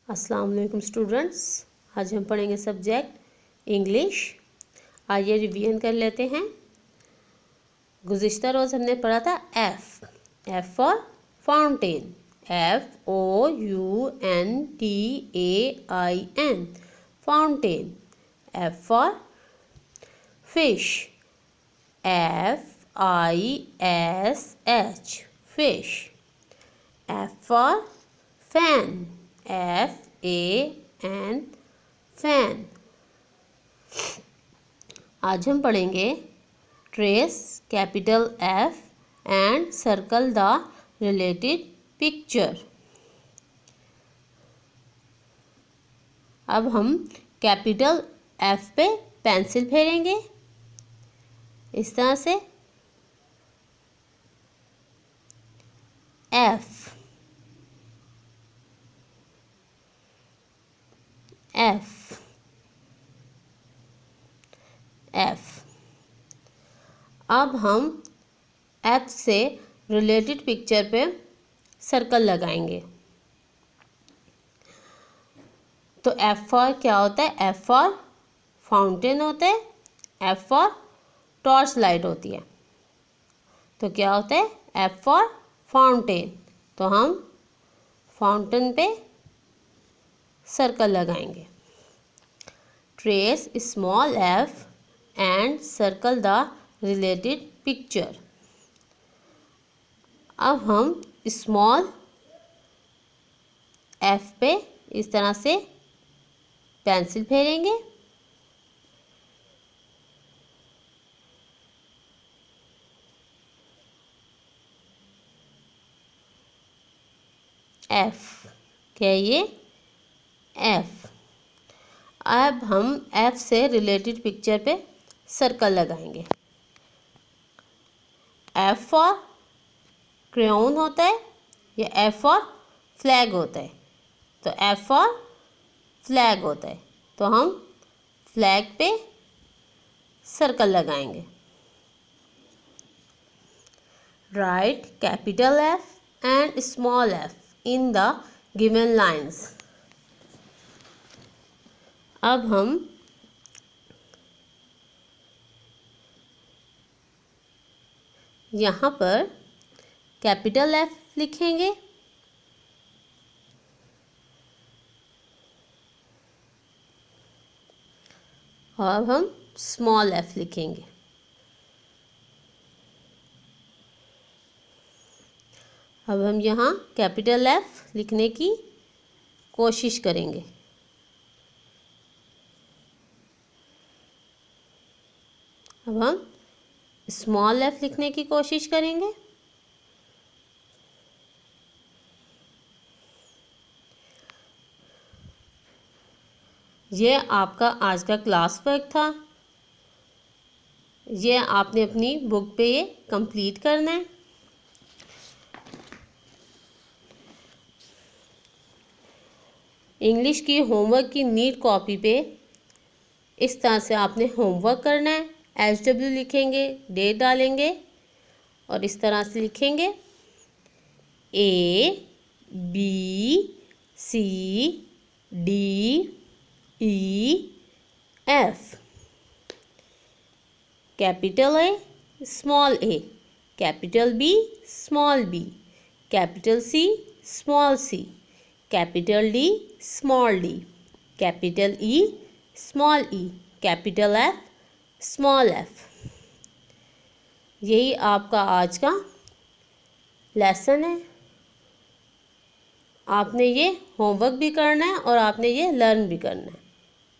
अस्सलाम वालेकुम स्टूडेंट्स। आज हम पढ़ेंगे सब्जेक्ट इंग्लिश। आइए रिवीजन कर लेते हैं। गुज़िश्ता रोज़ हमने पढ़ा था F for fountain, FOUNTAIN fountain. F for fish, FISH fish. F for fan, FAN fan. आज हम पढ़ेंगे trace capital F and circle the related picture. अब हम कैपिटल F पे पेंसिल फेरेंगे इस तरह से। F अब हम F से रिलेटेड पिक्चर पे सर्कल लगाएंगे। तो F फॉर क्या होता है? F फॉर फाउंटेन होता है, F फॉर टॉर्च लाइट होती है। तो क्या होता है? F for fountain. तो हम फाउंटेन पे सर्कल लगाएंगे। Trace small f and circle the related picture. अब हम स्मॉल f पे इस तरह से पेंसिल फेरेंगे। F क्या है ये? F। अब हम F से रिलेटेड पिक्चर पे सर्कल लगाएंगे। F फॉर क्रेयॉन होता है या F फॉर फ्लैग होता है? तो F फॉर फ्लैग होता है। तो हम फ्लैग पे सर्कल लगाएंगे। Right capital F and small f in the given lines। अब हम यहाँ पर कैपिटल F लिखेंगे और अब हम स्मॉल f लिखेंगे। अब हम यहाँ कैपिटल F लिखने की कोशिश करेंगे। अब हम स्मॉल f लिखने की कोशिश करेंगे। ये आपका आज का क्लास वर्क था। ये आपने अपनी बुक पे ये कंप्लीट करना है। इंग्लिश की होमवर्क की नीट कॉपी पे इस तरह से आपने होमवर्क करना है। SW लिखेंगे, डेट डालेंगे और इस तरह से लिखेंगे ABCDEF। Capital A small a, capital B small b, capital C small c, capital D small d, capital E small e, capital F small f। यही आपका आज का लेसन है। आपने ये होमवर्क भी करना है और आपने ये लर्न भी करना है।